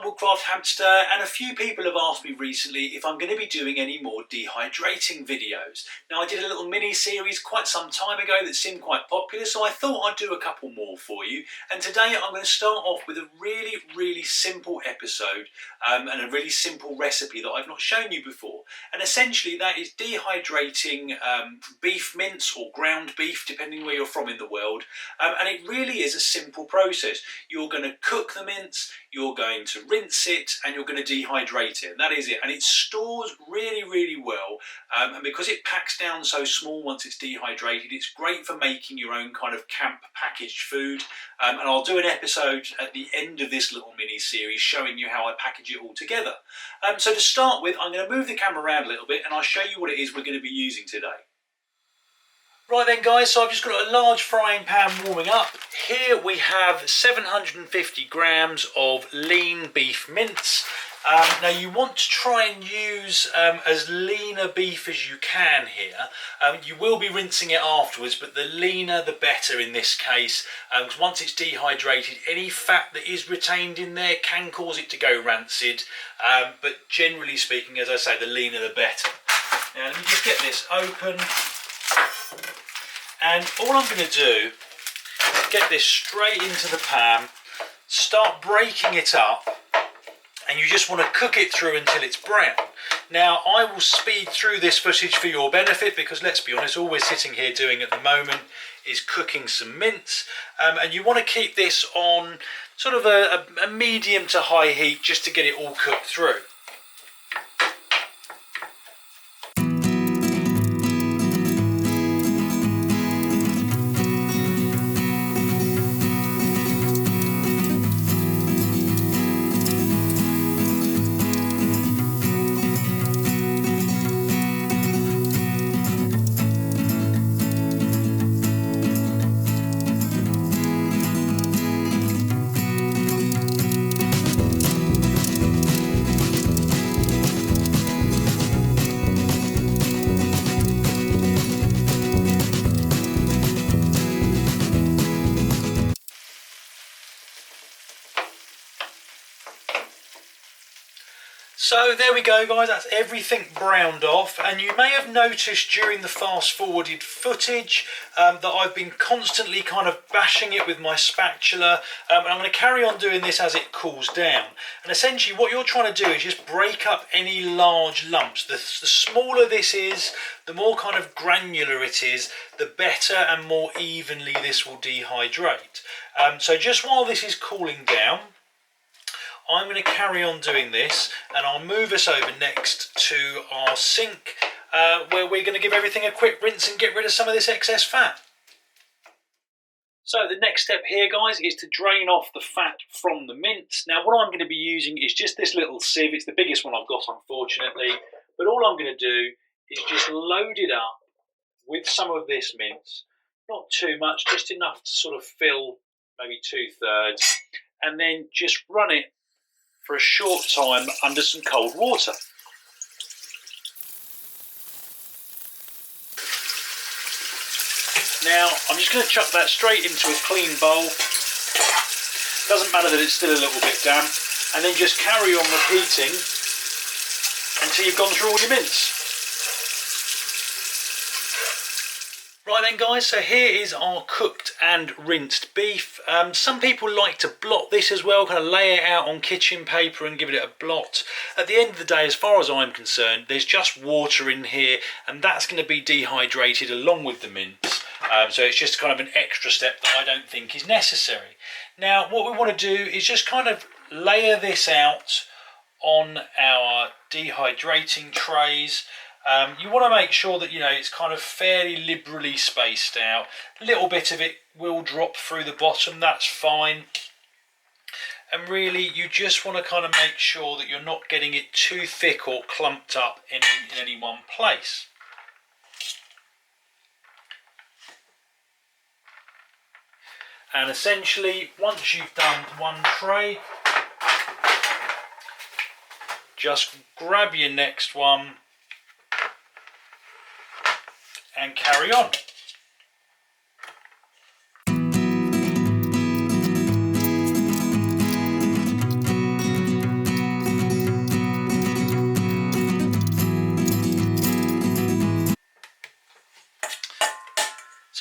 Woodcraft Hamster, and a few people have asked me recently if I'm going to be doing any more dehydrating videos. Now, I did a little mini series quite some time ago that seemed quite popular, so I thought I'd do a couple more for you. And today I'm going to start off with a really simple episode and a really simple recipe that I've not shown you before. And essentially that is dehydrating beef mince or ground beef, depending where you're from in the world. And it really is a simple process. You're going to cook the mince, you're going to rinse it, and you're going to dehydrate it. And that is it. And it stores really well. And because it packs down so small once it's dehydrated, it's great for making your own kind of camp packaged food. And I'll do an episode at the end of this little mini series showing you how I package it all together. So to start with, I'm going to move the camera around a little bit and I'll show you what it is we're going to be using today. Right then guys, so I've just got a large frying pan warming up. Here we have 750 grams of lean beef mince. Now you want to try and use as lean a beef as you can here. You will be rinsing it afterwards, but the leaner the better in this case, because once it's dehydrated, any fat that is retained in there can cause it to go rancid, but generally speaking, as I say, the leaner the better. Now let me just get this open. And all I'm going to do is get this straight into the pan, start breaking it up, and you just want to cook it through until it's brown. Now I will speed through this footage for your benefit because let's be honest, all we're sitting here doing at the moment is cooking some mince, and you want to keep this on sort of a medium to high heat just to get it all cooked through. So there we go guys, that's everything browned off, and you may have noticed during the fast forwarded footage that I've been constantly kind of bashing it with my spatula, and I'm going to carry on doing this as it cools down. And essentially what you're trying to do is just break up any large lumps. The smaller this is, the more kind of granular it is, the better and more evenly this will dehydrate. So just while this is cooling down, I'm going to carry on doing this, and I'll move us over next to our sink where we're going to give everything a quick rinse and get rid of some of this excess fat. So the next step here guys is to drain off the fat from the mince. Now what I'm going to be using is just this little sieve. It's the biggest one I've got unfortunately, but all I'm going to do is just load it up with some of this mince. Not too much, just enough to sort of fill maybe 2/3, and then just run it for a short time under some cold water. Now I'm just going to chuck that straight into a clean bowl. Doesn't matter that it's still a little bit damp, and then just carry on repeating until you've gone through all your mince. Right then guys, so here is our cooked and rinsed beef. Some people like to blot this as well, kind of lay it out on kitchen paper and give it a blot. At the end of the day, as far as I'm concerned, there's just water in here, and that's going to be dehydrated along with the mince. So it's just kind of an extra step that I don't think is necessary. Now what we want to do is just kind of layer this out on our dehydrating trays. You want to make sure that, you know, it's kind of fairly liberally spaced out. A little bit of it will drop through the bottom, that's fine. And really you just want to kind of make sure that you're not getting it too thick or clumped up in any one place. And essentially once you've done one tray, just grab your next one and carry on.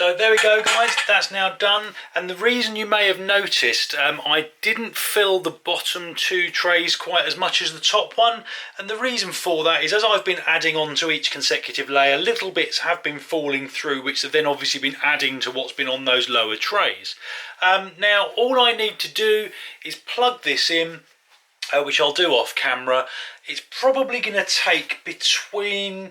So there we go guys, that's now done, and the reason you may have noticed I didn't fill the bottom 2 trays quite as much as the top one, and the reason for that is as I've been adding on to each consecutive layer, little bits have been falling through which have then obviously been adding to what's been on those lower trays. Now all I need to do is plug this in, which I'll do off camera. It's probably going to take between,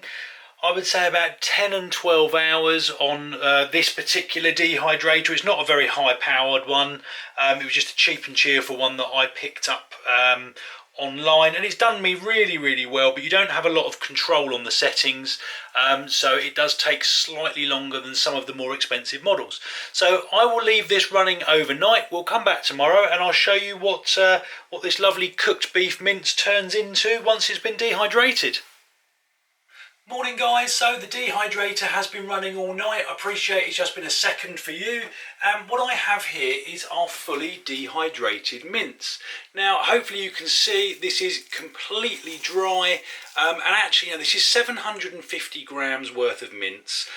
I would say, about 10 and 12 hours on this particular dehydrator. It's not a very high powered one. It was just a cheap and cheerful one that I picked up online, and it's done me really well, but you don't have a lot of control on the settings, so it does take slightly longer than some of the more expensive models. So I will leave this running overnight. We'll come back tomorrow and I'll show you what this lovely cooked beef mince turns into once it's been dehydrated. Morning guys, so the dehydrator has been running all night. I appreciate it's just been a second for you. What I have here is our fully dehydrated mince. Now hopefully you can see this is completely dry, and actually this is 750 grams worth of mince.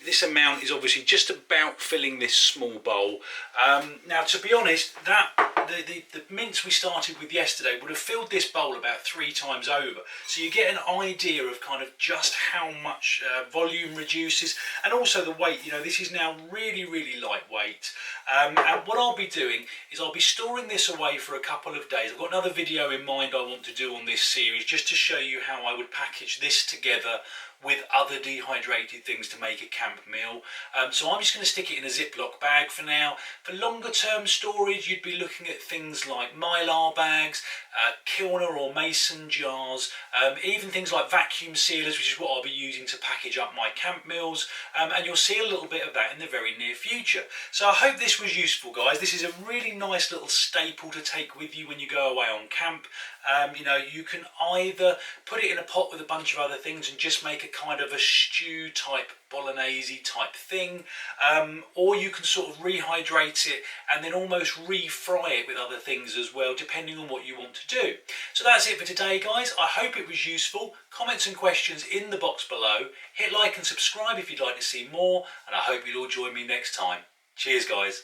This amount is obviously just about filling this small bowl. Now to be honest, the mince we started with yesterday would have filled this bowl about 3 times over. So you get an idea of kind of just how much volume reduces, and also the weight. You know, this is now really lightweight. And what I'll be doing is I'll be storing this away for a couple of days. I've got another video in mind I want to do on this series just to show you how I would package this together with other dehydrated things to make a camp meal. So I'm just going to stick it in a Ziploc bag for now. For longer term storage, you'd be looking at things like Mylar bags, Kilner or Mason jars, even things like vacuum sealers, which is what I'll be using to package up my camp meals, and you'll see a little bit of that in the very near future. So I hope this was useful guys. This is a really nice little staple to take with you when you go away on camp. You know, you can either put it in a pot with a bunch of other things and just make a kind of a stew type bolognese type thing, or you can sort of rehydrate it and then almost refry it with other things as well, depending on what you want to do. So that's it for today guys. I hope it was useful. Comments and questions in the box below. Hit like and subscribe if you'd like to see more, and I hope you'll all join me next time. Cheers guys.